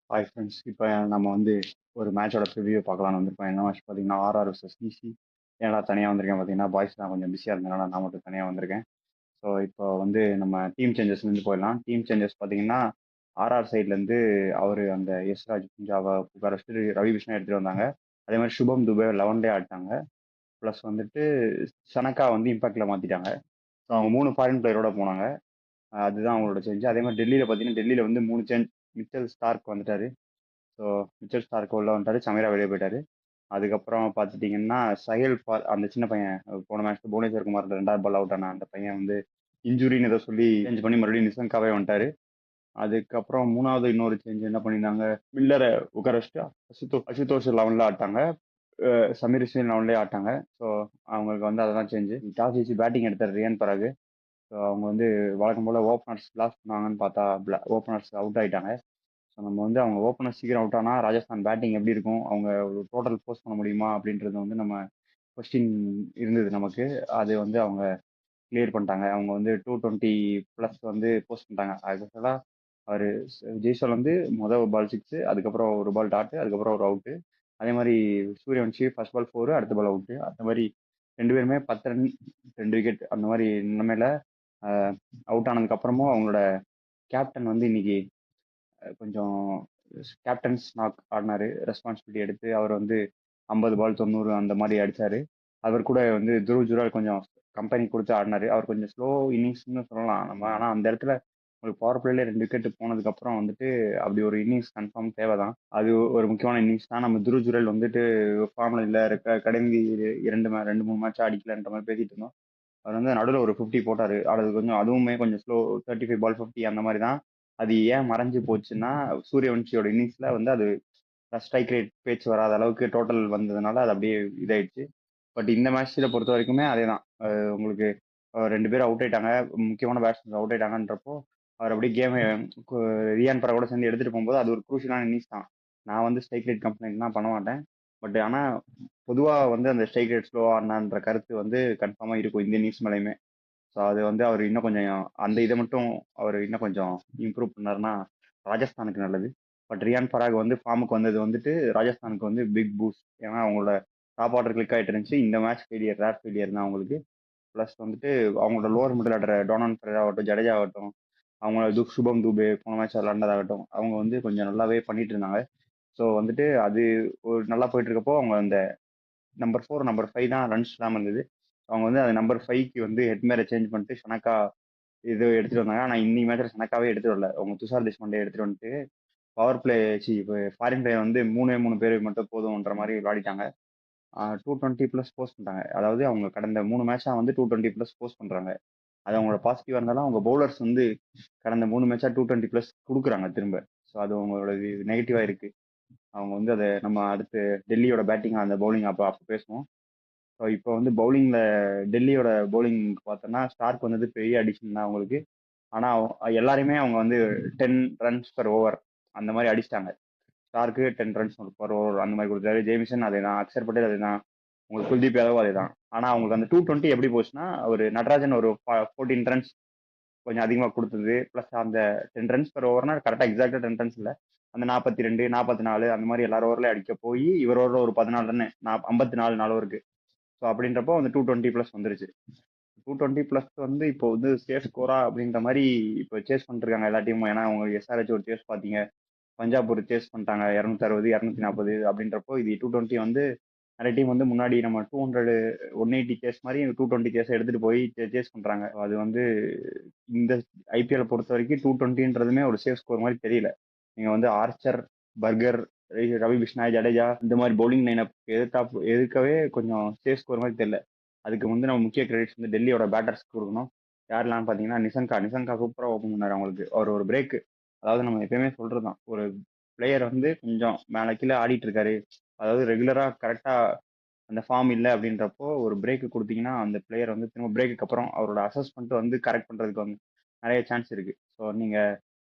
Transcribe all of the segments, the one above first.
Hi friends. இப்போ நம்ம வந்து ஒரு மேட்சோட ப்ரிவியூ பார்க்கலாம்னு வந்திருக்கோம். என்ன மேட்ச் பார்த்தீங்கன்னா ஆர்ஆர் vs டிசி. ஏன்னா தனியாக வந்திருக்கேன் பார்த்தீங்கன்னா பாய்ஸ் தான் கொஞ்சம் பிஸியாக இருந்தனால நான் மட்டும் தனியாக வந்திருக்கேன். ஸோ இப்போ வந்து நம்ம டீம் சேஞ்சஸ்லேருந்து போயிடலாம். டீம் சேஞ்சஸ் பார்த்தீங்கன்னா ஆர்ஆர் சைட்லேருந்து அவர் அந்த யஷ்ராஜ் புஞ்சாவை உட்கார வச்சுட்டு ரவி கிருஷ்ணா எடுத்துகிட்டு வந்தாங்க. அதே மாதிரி சுபம் துபே 11 ஆடிட்டாங்க. ப்ளஸ் வந்துட்டு சனக்கா வந்து இம்பாக்டில் மாற்றிட்டாங்க. ஸோ அவங்க 3 ஃபாரின் பிளேயரோட போனாங்க. அதுதான் அவங்களோட சேஞ்ச். அதே மாதிரி டெல்லியில் பார்த்தீங்கன்னா டெல்லியில் வந்து 3 சேஞ்ச். மிச்சல் ஸ்டார்க் வந்துட்டாரு. ஸோ மிச்சல் ஸ்டார்க் உள்ள வந்துட்டாரு. சமீரா வெளியே போயிட்டாரு. அதுக்கப்புறம் பார்த்துட்டிங்கன்னா சஹேல் அந்த சின்ன பையன் போன மேட்ச் புவனேஸ்வர் குமார் 2வது பால் அவுட் ஆன அந்த பையன் வந்து இன்ஜுரின்னு ஏதோ சொல்லி சேஞ்ச் பண்ணி மறுபடியும் நிசங்காவே வந்துட்டாரு. அதுக்கப்புறம் மூணாவது இன்னொரு சேஞ்ச் என்ன பண்ணியிருந்தாங்க, மில்லரை உட்கார வச்சுட்டு அசுதோஷ் 11ல ஆட்டாங்க. சமீர் ஹுசேன் 11லே ஆட்டாங்க. ஸோ அவங்களுக்கு வந்து அதெல்லாம் சேஞ்சு. டாஸ் ஜெயிச்சு பேட்டிங் எடுத்தார் ரியான் பராக். ஸோ அவங்க வந்து வழக்கம் போல் ஓப்பனர்ஸ் லாஸ் பண்ணாங்கன்னு பார்த்தா ஓப்பனர்ஸ் அவுட் ஆயிட்டாங்க. ஸோ நம்ம வந்து அவங்க ஓப்பனர் சீக்கிரம் அவுட் ஆனால் ராஜஸ்தான் பேட்டிங் எப்படி இருக்கும், அவங்க ஒரு டோட்டல் போஸ்ட் பண்ண முடியுமா அப்படின்றது வந்து நம்ம கொஸ்டின் இருந்தது நமக்கு. அது வந்து அவங்க கிளியர் பண்ணிட்டாங்க. அவங்க வந்து 220+ வந்து போஸ்ட் பண்ணிட்டாங்க. ஆக்சுவலாக அவர் ஜெய்ஸ்வால் வந்து மொதல் பால் 6, அதுக்கப்புறம் ஒரு பால் டாட்டு, அதுக்கப்புறம் ஒரு அவுட்டு. அதே மாதிரி சூரியவன்ஷி ஃபர்ஸ்ட் பால் 4, அடுத்த பால் அவுட்டு. அந்த மாதிரி 2 பேருமே 10 ரன் 2 விக்கெட் அந்த மாதிரி நிலைமையில அவுட் ஆனதுக்கு அப்புறமும் அவங்களோட கேப்டன் வந்து இன்னைக்கு கொஞ்சம் கேப்டன்ஸ் நாக் ஆடினாரு. ரெஸ்பான்சிபிலிட்டி எடுத்து அவர் வந்து 50 பால் 90 அந்த மாதிரி அடிச்சாரு. அவர் கூட வந்து துருவ் ஜுரால் கொஞ்சம் கம்பெனி கொடுத்து ஆடினாரு. அவர் கொஞ்சம் ஸ்லோ இன்னிங்ஸ்னு சொல்லலாம் நம்ம. ஆனால் அந்த இடத்துல உங்களுக்கு பவர் பிளேல 2 விக்கெட் போனதுக்கப்புறம் வந்துட்டு அப்படி ஒரு இன்னிங்ஸ் கன்ஃபார்ம் தேவை தான். அது ஒரு முக்கியமான இன்னிங்ஸ் தான். நம்ம துருவ் ஜுரால் வந்துட்டு ஃபார்ம்ல இல்லை, கடைசி 2 3 மேட்ச் அடிக்கலன்ற மாதிரி பேசிட்டு இருந்தோம். அவர் வந்து நடுவில் ஒரு 50 போட்டார். அது கொஞ்சம் அதுவுமே கொஞ்சம் ஸ்லோ 35 பால் 50 அந்த மாதிரி தான். அது ஏன் மறைஞ்சு போச்சுன்னா சூரியவன்ஷியோட இன்னிங்ஸில் வந்து அது ஸ்ட்ரைக் ரேட் பேச்சு வராத அளவுக்கு டோட்டல் வந்ததுனால அது அப்படியே இதாயிடுச்சு. பட் இந்த மேட்ச்சில் பொறுத்த வரைக்குமே அதே தான். உங்களுக்கு 2 பேர் அவுட் ஆயிட்டாங்க, முக்கியமான பேட்ஸ்மேன் அவுட் ஆயிட்டாங்கன்றப்போ அவர் அப்படியே கேமை ரியான் பராகோட சேர்ந்து எடுத்துகிட்டு போகும்போது அது ஒரு குரூஷியலான இன்னிங்ஸ் தான். நான் வந்து ஸ்ட்ரைக் ரேட் கம்ப்ளைண்ட்லாம் பண்ண மாட்டேன். பட் ஆனால் பொதுவாக வந்து அந்த ஸ்ட்ரைக் ரேட் ஸ்லோவாக ஆனான்ற கருத்து வந்து கன்ஃபார்மாக இருக்கும் இந்த இன்னிங்ஸ் மேலேயுமே. ஸோ அது வந்து அவர் இன்னும் கொஞ்சம் அந்த இதை மட்டும் அவர் இன்னும் கொஞ்சம் இம்ப்ரூவ் பண்ணாருன்னா ராஜஸ்தானுக்கு நல்லது. பட் ரியான் பராக் வந்து ஃபார்முக்கு வந்தது வந்துட்டு ராஜஸ்தானுக்கு வந்து பிக் பூஸ்ட். ஏன்னா அவங்களோட டாப் ஆர்டர் கிளிக் ஆகிட்டு இருந்துச்சு. இந்த மேட்ச் ஃபெயிலியர், ரேர் ஃபெயிலியர் தான் அவங்களுக்கு. ப்ளஸ் வந்துட்டு அவங்களோட லோவர் மிடில் ஆடுற டோனான் ஃபெரர் ஆகட்டும், ஜடேஜா ஆகட்டும், அவங்க சுபம் துபே போன மேட்ச் விளாண்டதாகட்டும், அவங்க வந்து கொஞ்சம் நல்லாவே பண்ணிட்டு இருந்தாங்க. ஸோ வந்துட்டு அது ஒரு நல்லா போயிட்டு இருக்கப்போ அவங்க அந்த நம்பர் 4 நம்பர் 5 தான் ரன்ஸ் இல்லாமல் இருந்தது. அவங்க வந்து அது நம்பர் 5க்கு வந்து ஹெட் மேலே சேஞ்ச் பண்ணிட்டு ஷனக்கா இது எடுத்துட்டு வந்தாங்க. ஆனால் இன்னைக்கு மேட்ச்ல ஷனக்காவே எடுத்துட்டு வரல. அவங்க துஷார் தேஷ்பாண்டே எடுத்துட்டு வந்துட்டு பவர் பிளே இப்போ ஃபாரின் பிளேயர் வந்து 3 பேர் மட்டும் போதும்ன்ற மாதிரி விளையாடிட்டாங்க. 220+ போஸ்ட் பண்ணிட்டாங்க. அதாவது அவங்க கடந்த 3 மேட்சாக வந்து 220+ போஸ்ட் பண்ணுறாங்க. அது அவங்களோட பாசிட்டிவாக இருந்தாலும் அவங்க பவுலர்ஸ் வந்து கடந்த 3 மேட்சாக 220+ கொடுக்குறாங்க திரும்ப. ஸோ அது அவங்களோட நெகட்டிவாக இருக்கு. அவங்க வந்து அதை நம்ம அடுத்து டெல்லியோட பேட்டிங் அந்த பவுலிங் அப்போ அப்போ பேசுவோம். ஸோ இப்போ வந்து பவுலிங்கில் டெல்லியோட பவுலிங் பார்த்தோன்னா ஸ்டார்க் வந்தது பெரிய அடிஷன் தான் அவங்களுக்கு. ஆனால் எல்லாருமே அவங்க வந்து 10 ரன்ஸ் per ஓவர் அந்த மாதிரி அடிச்சிட்டாங்க. ஸ்டார்க்கு 10 ரன்ஸ் per ஓவர் அந்த மாதிரி கொடுத்தாரு. ஜேமிசன் அதே தான், அக்ஷர் பட்டேல் அதே தான், உங்களுக்கு குல்தீப் யாதவ் அதே தான். ஆனால் அவங்களுக்கு அந்த 220 எப்படி போச்சுன்னா ஒரு நடராஜன் ஒரு 14 ரன்ஸ் கொஞ்சம் அதிகமாக கொடுத்தது. ப்ளஸ் அந்த 10 ரன்ஸ் per ஓவர்னா கரெக்டாக எக்ஸாக்டாக 10 ரன்ஸ் இல்லை, அந்த 42 44 அந்த மாதிரி எல்லாரும் ஓவரில் அடிக்க போய் இவர் ஓவரில் ஒரு 14 ரன் 54 4 ஓவருக்கு. ஸோ அப்படின்றப்போ வந்து 220+ வந்துருச்சு. 220+ வந்து இப்போ வந்து சேஃப் ஸ்கோரா அப்படின்ற மாதிரி இப்போ சேஸ் பண்ணிருக்காங்க எல்லா டீமும். ஏன்னா அவங்க எஸ்ஆர்ஹெச் ஒரு சேஸ் பார்த்தீங்க, பஞ்சாப் ஒரு சேஸ் பண்ணிட்டாங்க 260 240 அப்படின்றப்போ இது 220 வந்து நிறைய டீம் வந்து முன்னாடி நம்ம 200 180 சேஸ் மாதிரி 220 சேஸ் எடுத்துட்டு போய் சேஸ் பண்றாங்க. அது வந்து இந்த ஐபிஎல் பொறுத்த வரைக்கும் 220ன்றதுமே ஒரு சேஃப் ஸ்கோர் மாதிரி தெரியல. நீங்க வந்து ஆர்ச்சர், பர்கர், ரவி பிஷ்னாய், ஜடேஜா இந்த மாதிரி பவுலிங் லைன் அப் எதிர்க்கவே கொஞ்சம் சேஃப் ஸ்கோர் மாதிரி தெரியல. அதுக்கு வந்து நம்ம முக்கிய கிரெடிட்ஸ் வந்து டெல்லியோட பேட்டர்ஸ்க்கு கொடுக்கணும். யாரெல்லாம் பார்த்தீங்கன்னா நிசங்கா சூப்பராக ஓப்பன் பண்ணார் அவங்களுக்கு. அவர் ஒரு பிரேக், அதாவது நம்ம எப்பயுமே சொல்றது தான், ஒரு பிளேயர் வந்து கொஞ்சம் மேலே கீழே ஆடிட்டு இருக்காரு, அதாவது ரெகுலராக கரெக்டாக அந்த ஃபார்ம் இல்லை அப்படின்றப்போ ஒரு பிரேக் கொடுத்தீங்கன்னா அந்த பிளேயர் வந்து திரும்ப பிரேக்குக்கு அப்புறம் அவரோட அசஸ்மெண்ட் வந்து கரெக்ட் பண்ணுறதுக்கு வந்து நிறைய சான்ஸ் இருக்கு. ஸோ நீங்கள்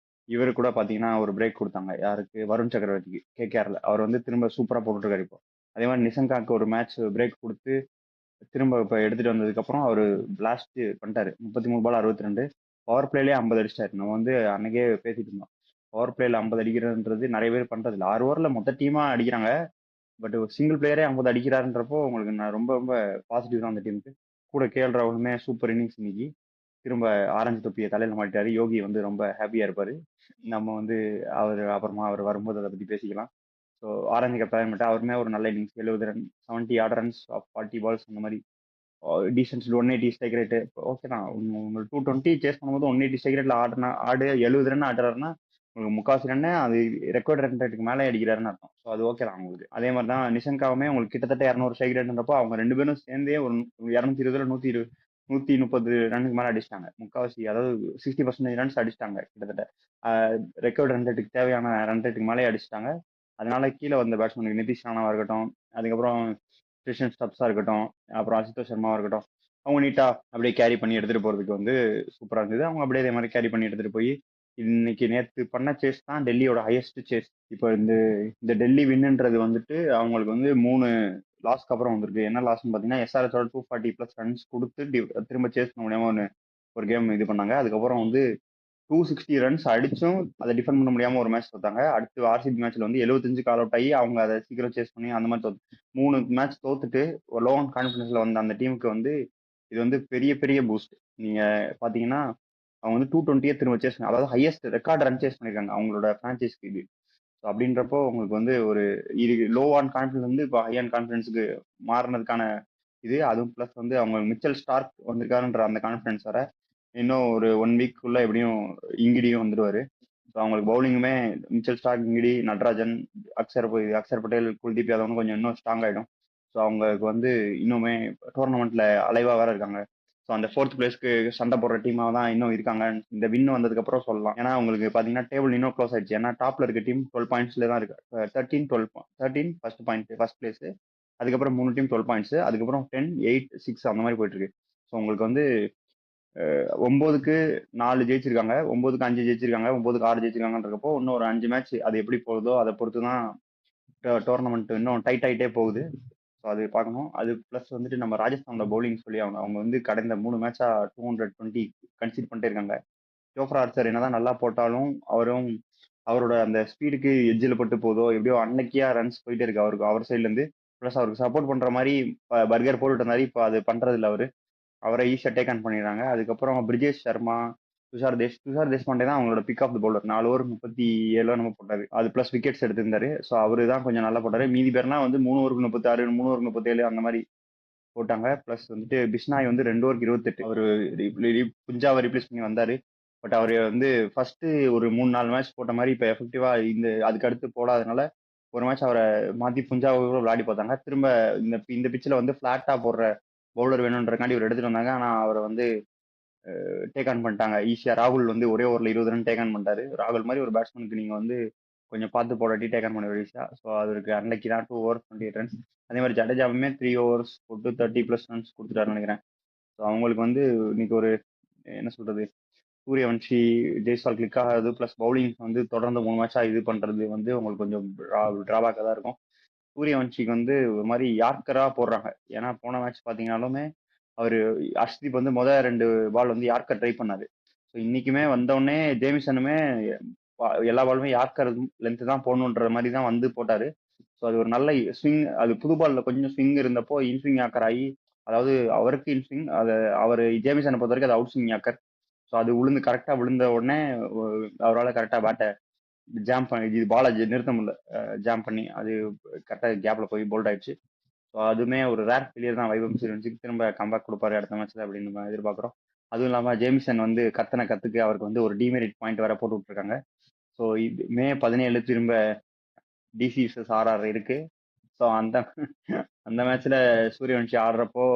இவரு கூட பார்த்தீங்கன்னா ஒரு பிரேக் கொடுத்தாங்க யாருக்கு, வருண் சக்கரவர்த்திக்கு கேகேஆர்ல. அவர் வந்து திரும்ப சூப்பராக போட்டுருக்காரு இப்போ. அதே மாதிரி நிசங்காக்கு ஒரு மேட்ச் பிரேக் கொடுத்து திரும்ப இப்போ எடுத்துட்டு வந்ததுக்கப்புறம் அவர் பிளாஸ்ட் பண்ணிட்டாரு. 33 பால் 62, பவர் பிளேலேயே 50 அடிச்சிட்டாரு. நம்ம வந்து அன்னைக்கே பேசிட்டு இருந்தோம், பவர் பிளேல 50 அடிக்கிறதுன்றது நிறைய பேர் பண்றது இல்லை. 6 ஓவரில் மொத்த டீமா அடிக்கிறாங்க. பட் சிங்கிள் பிளேயரே 50 அடிக்கிறாருன்றப்போ உங்களுக்கு நான் ரொம்ப ரொம்ப பாசிட்டிவ் தான் அந்த டீமுக்கு. கூட கேஎல் ராகுலுமே சூப்பர் இன்னிங்ஸ் இன்னைக்கு. திரும்ப ஆரஞ்சு தொப்பியை தலையில மாட்டிட்டாரு. யோகி வந்து ரொம்ப ஹாப்பியா இருப்பாரு. நம்ம வந்து அப்புறமா அவர் வரும்போது அதை பத்தி பேசிக்கலாம். ஸோ ஆரஞ்சு கேப்டன் மட்டும் அவருமே ஒரு நல்ல innings, 70 run, 70 odd runs off 40 balls, அந்த மாதிரி டீசென்ட் 180 ஸ்ட்ரைக் ரேட்டு. ஓகே தான். உங்களுக்கு 220 சேஸ் பண்ணும்போது 180 ஸ்ட்ரைக் ரேட்ல ஆடு 70 ரன் ஆடுறாருன்னா உங்களுக்கு முக்காசி ரன்னு அது ரெக்கார்ட் ரன் ரேட்டுக்கு மேலே அடிக்கிறாருன்னு அர்த்தம். ஸோ அது ஓகே தான் உங்களுக்கு. அதே மாதிரி தான் நிஷங்காவுமே உங்களுக்கு கிட்டத்தட்ட 200 ஸ்ட்ரைக் ரேட்ன்றப்போ அவங்க ரெண்டு பேரும் சேர்ந்தே ஒரு 220 130 ரன்னுக்கு மேலே அடிச்சிட்டாங்க. முக்காவாசி அதாவது 60% ரன்ஸ் அடிச்சிட்டாங்க கிட்டத்தட்ட. ரெக்கார்ட் ரன் ரேட்டுக்கு தேவையான ரன் ரேட்டுக்கு மேலே அடிச்சிட்டாங்க. அதனால கீழே வந்த பேட்ஸ்மேனுக்கு நிதிஷ் ராணாவா இருக்கட்டும், அதுக்கப்புறம் கிருஷ்ணன் ஸ்டப்ஸா இருக்கட்டும், அப்புறம் அசுதோஷ் சர்மாவா இருக்கட்டும், அவங்க நீட்டா அப்படியே கேரி பண்ணி எடுத்துட்டு போறதுக்கு வந்து சூப்பரா இருந்தது. அவங்க அப்படியே இதே மாதிரி கேரி பண்ணி எடுத்துட்டு போய் இன்னைக்கு நேற்று பண்ண சேஸ் தான் டெல்லியோட ஹையஸ்ட் சேஸ். இப்போ இந்த இந்த டெல்லி வின்னுன்றது வந்துட்டு அவங்களுக்கு வந்து 3 லாஸ்க்கு அப்புறம் வந்திருக்கு. என்ன லாஸ்ன்னு பார்த்தீங்கன்னா எஸ்ஆர்எஸோட 240+ ரன்ஸ் கொடுத்து திரும்ப சேஸ் பண்ண முடியாம ஒரு கேம் இது பண்ணாங்க. அதுக்கப்புறம் வந்து 260 ரன்ஸ் அடிச்சும் அதை டிஃபெண்ட் பண்ண முடியாம ஒரு மேட்ச் தோத்தாங்க. அடுத்து ஆர்சிபி மேட்ச்ல வந்து 75 கால் அவுட் ஆகி அவங்க அதை சீக்கிரம் சேஸ் பண்ணி அந்த மாதிரி 3 மேட்ச் தோத்துட்டு ஒரு லோ ஆன் கான்ஃபிடன்ஸ்ல வந்த அந்த டீமுக்கு வந்து இது வந்து பெரிய பெரிய பூஸ்ட். நீங்க பாத்தீங்கன்னா அவங்க வந்து 220 திரும்ப சேஸ் அதாவது ஹையஸ்ட் ரெக்கார்ட் ரன் சேஸ் பண்ணிருக்காங்க அவங்களோட பிரான்ச்சைஸ்க்கு இது. ஸோ அப்படின்றப்போ உங்களுக்கு வந்து ஒரு இது லோ ஆன் கான்ஃபிடன்ஸ் வந்து இப்போ ஹை ஆன் கான்ஃபிடன்ஸுக்கு மாறினதுக்கான இது. அதுவும் ப்ளஸ் வந்து அவங்க மிச்சல் ஸ்டார்க் வந்திருக்காருன்ற அந்த கான்ஃபிடன்ஸ் வர இன்னும் ஒரு 1 வீக்குள்ள எப்படியும் இங்கிடியும் வந்துடுவாரு. ஸோ அவங்களுக்கு பவுலிங்குமே Mitchell Starc, Ngidi, Natarajan, Axar Patel, Kuldeep Yadav கொஞ்சம் இன்னும் ஸ்ட்ராங் ஆகிடும். ஸோ அவங்களுக்கு வந்து இன்னுமே டோர்னமெண்ட்ல அலைவா வேற இருக்காங்க. ஸோ அந்த 4th பிளேஸ்க்கு சண்டை போடுற டீமாக தான் இன்னும் இருக்காங்க. இந்த வின் வந்ததுக்கப்புறம் சொல்லலாம். ஏன்னா உங்களுக்கு பார்த்தீங்கன்னா டேபிள் இன்னும் க்ளோஸ் ஆயிடுச்சு. ஏன்னா டாப்ல இருக்க டீம் 12 பாயிண்ட்ஸ்ல தான் இருக்கு. 13 ஃபர்ஸ்ட் பாயிண்ட் ஃபர்ஸ்ட் பிளேஸ். அதுக்கப்புறம் 3 டீம் 12 பாயிண்ட்ஸ், அதுக்கப்புறம் 10, 8, 6 அந்த மாதிரி போயிட்டு இருக்கு. ஸோ உங்களுக்கு வந்து 9க்கு 4 ஜெயிச்சிருக்காங்க, 9க்கு 5 ஜெயிச்சிருக்காங்க, 9க்கு 6 ஜெயிச்சிருக்காங்கன்றப்போ இன்னும் ஒரு 5 மேட்ச் அது எப்படி போகுதோ அதை பொறுத்து தான் டோர்னமெண்ட் இன்னும் டைட் ஆகிட்டே போகுது. ஸோ அது பார்க்கணும். அது ப்ளஸ் வந்துட்டு நம்ம ராஜஸ்தானோட பவுலிங் சொல்லி அவங்க வந்து கடந்த 3 மேட்சா 220 கன்சீட் பண்ணிட்டே இருக்காங்க. ஜோஃப்ரா ஆர்ச்சர் என்னதான் நல்லா போட்டாலும் அவரோட அந்த ஸ்பீடுக்கு எட்ஜில் பட்டு போதோ எப்படியோ அன்னைக்கியா ரன்ஸ் போயிட்டே இருக்கு அவருக்கு அவர் சைட்ல இருந்து. ப்ளஸ் அவருக்கு சப்போர்ட் பண்ற மாதிரி பர்கர் போட்டுட்டு இருந்தாரு. இப்போ அது பண்றது இல்லை அவரு. அவரை ஈஸியாக டேக் ஆன் பண்ணிடுறாங்க. அதுக்கப்புறம் பிரிஜேஷ் சர்மா, துஷார் தேஷ்பாண்டே தான் அவங்களோட pick of the bowler. 4 over 37 நம்ம போட்டாரு. அது பிளஸ் விக்கெட்ஸ் எடுத்திருந்தாரு. ஸோ அவரு தான் கொஞ்சம் நல்லா போட்டாரு. மீதி பேர்லாம் வந்து 3 ஓவருக்கு 36, 3 ஓவருக்கு 37 அந்த மாதிரி போட்டாங்க. பிளஸ் வந்துட்டு பிஷ்னாய் வந்து 2 ஓவருக்கு 28 அவரு புஞ்சாவை ரீப்ளேஸ் பண்ணி வந்தாரு. பட் அவர் வந்து ஃபர்ஸ்ட் ஒரு 3-4 மேட்ச் போட்ட மாதிரி இப்போ எஃபெக்டிவா அதுக்கு அடுத்து போடாதனால ஒரு மேட்ச் அவரை மாத்தி புஞ்சாவை விளையாடி பார்த்தாங்க. திரும்ப இந்த பிச்சில் வந்து ஃபிளாட்டா போடுற பவுலர் வேணுன்றக்காண்டி இவர் எடுத்துட்டு வந்தாங்க. ஆனா அவரை வந்து டேக் ஆன் பண்ணிட்டாங்க ஈஸியா. ராகுல் வந்து ஒரே ஓவரில் 20 ரன் டேக் ஆன் பண்ணிட்டாரு. ராகுல் மாதிரி ஒரு பேட்ஸ்மேனுக்கு நீங்க வந்து கொஞ்சம் பார்த்து போடாட்டி டேக் ஆன் பண்ண ஈஸியா. ஸோ அதுக்கு அன்னைக்கு தான் 2 ஓவர் 28 ரன்ஸ். அதே மாதிரி ஜடேஜாவுமே 3 ஓவர்ஸ் போட்டு 30+ ரன்ஸ் கொடுத்துட்டாருன்னு நினைக்கிறேன். ஸோ அவங்களுக்கு வந்து இன்னைக்கு ஒரு என்ன சொல்றது, சூரியவன்ஷி, ஜெய்ஸ்வால் கிளிக் ஆகாது ப்ளஸ் பவுலிங் வந்து தொடர்ந்து 3 மேட்சா இது பண்றது வந்து உங்களுக்கு கொஞ்சம் டிராபேக்காக தான் இருக்கும். சூரியவன்ஷிக்கு வந்து ஒரு மாதிரி யார்க்கரா போடுறாங்க. ஏன்னா போன மேட்ச் பார்த்தீங்கன்னாலுமே அவர் அர்ஷ்தீப் வந்து முதல் 2 பால் வந்து யார்க்கர் ட்ரை பண்ணாரு. ஸோ இன்னைக்குமே வந்தோடனே ஜேமிசனுமே எல்லா பாலுமே யார்க்கர் லென்த் தான் போடணுன்ற மாதிரி தான் வந்து போட்டாரு. ஸோ அது ஒரு நல்ல ஸ்விங். அது புது பால்ல கொஞ்சம் ஸ்விங் இருந்தப்போ இன்ஸ்விங் யாக்கர் ஆகி, அதாவது அவருக்கு இன்ஸ்விங், அது அவர் ஜேமிசனை பொறுத்த வரைக்கும் அது அவுட் ஸ்விங் யாக்கர். ஸோ அது கரெக்டாக விழுந்த உடனே அவரால் கரெக்டாக பேட்டை ஜாம் பண்ணி இது பாலை நிறுத்த முடியல. ஜாம் பண்ணி அது கரெக்டாக கேப்ல போய் போல்ட் ஆயிடுச்சு. ஸோ அதுவுமே ஒரு ரேர் பிளேயர் தான். வைபவ் சூரியவன்ஷிக்கு திரும்ப கம்பேக் கொடுப்பாரு அடுத்த மேட்ச்ல அப்படின்னு நம்ம எதிர்பார்க்குறோம். அதுவும் இல்லாமல் ஜேமிசன் வந்து கத்துக்கு அவருக்கு வந்து ஒரு டிமெரிட் பாயிண்ட் வேற போட்டு விட்டுருக்காங்க. ஸோ இது மே 17 திரும்ப டிசி vs ஆர்ஆர் இருக்கு. ஸோ அந்த அந்த மேட்ச்ல சூரியவன்ஷி ஆடுறப்போ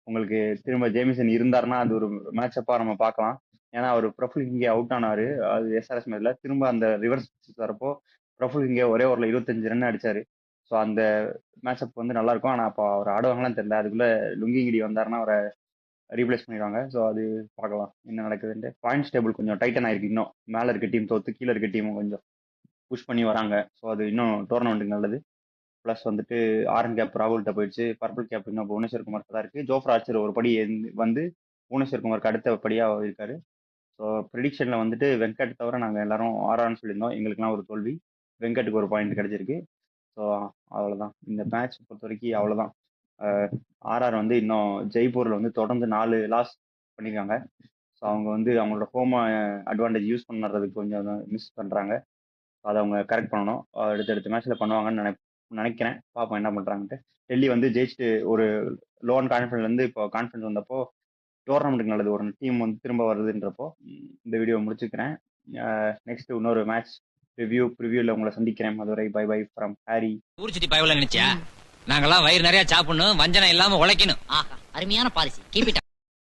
உங்களுக்கு திரும்ப ஜேமிசன் இருந்தாருன்னா அது ஒரு மேட்ச் அப்பா நம்ம பார்க்கலாம். ஏன்னா அவர் பிரஃபுல் இங்கே அவுட் ஆனாரு. அது எஸ்ஆர்எஸ் மேட்ச்ல திரும்ப அந்த ரிவர்ஸ் வரப்போ பிரஃபுல் இங்கே ஒரே ஓவரில் 25 ரன் அடிச்சாரு. ஸோ அந்த மேட்சப் வந்து நல்லா இருக்கும். ஆனால் அப்போ அவர் ஆடுவாங்களான்னு தெரியல. அதுக்குள்ள லுங்கிங்கிடி வந்தாருன்னா அவரை ரீப்ளேஸ் பண்ணிடுவாங்க. ஸோ அது பார்க்கலாம் என்ன நடக்குதுன்ட்டு. பாயிண்ட்ஸ் டேபிள் கொஞ்சம் டைட்டன் ஆயிருக்கு. இன்னும் மேலே இருக்க டீம் தோத்து கீழே இருக்க டீமும் கொஞ்சம் புஷ் பண்ணி வராங்க. ஸோ அது இன்னும் டோர்னமெண்ட்டுக்கு நல்லது. ப்ளஸ் வந்துட்டு ஆரஞ்ச் கேப் ராகுல்கிட்ட போயிடுச்சு. பர்பிள் கேப் இன்னும் புவனேஸ்வர் குமார் தான் இருக்கு. ஜோஃப்ரா ஆர்ச்சர் ஒரு படி வந்து புவனேஸ்வர் குமாருக்கு அடுத்த படியா இருக்காரு. ஸோ ப்ரிடிக்ஷனில் வந்துட்டு வெங்கட் தவிர நாங்கள் எல்லாரும் ஆர்ஆர்னு சொல்லியிருந்தோம். எங்களுக்குலாம் ஒரு தோல்வி, வெங்கட்டுக்கு ஒரு பாயிண்ட் கிடைச்சிருக்கு. ஸோ அவ்வளோதான் இந்த மேட்ச் பொறுத்த வரைக்கும் அவ்வளோதான். ஆர்ஆர் வந்து இன்னும் ஜெய்ப்பூரில் வந்து தொடர்ந்து 4 லாஸ் பண்ணியிருக்காங்க. ஸோ அவங்க வந்து அவங்களோட ஹோம் அட்வான்டேஜ் யூஸ் பண்ணுறதுக்கு கொஞ்சம் மிஸ் பண்ணுறாங்க. அதை அவங்க கரெக்ட் பண்ணணும். அடுத்தடுத்த மேட்ச்சில் பண்ணுவாங்கன்னு நினைக்கிறேன். பார்ப்போம் என்ன பண்ணுறாங்கன்ட்டு. டெல்லி வந்து ஜெயிச்சுட்டு ஒரு லோன் கான்ஃபிடன்ஸ்லேருந்து இப்போ கான்ஃபிடன்ஸ் வந்தப்போ டோர்னமெண்ட்டுக்கு நல்லது, ஒரு டீம் வந்து திரும்ப வருதுன்றப்போ இந்த வீடியோ முடிச்சுக்கிறேன். நெக்ஸ்ட் இன்னொரு மேட்ச் ப்ரிவியூவில் உங்களை சந்திக்கிறேன். அதுவரை பை பை ஃப்ரம் ஹாரி. ஊர் சுத்தி பயவுல நினைச்சியா? நாங்கெல்லாம் வயிறு நிறைய சாப்பிடணும், வஞ்சனம் இல்லாம உழைக்கணும். ஆஹா, அருமையான பாலிசி. Keep it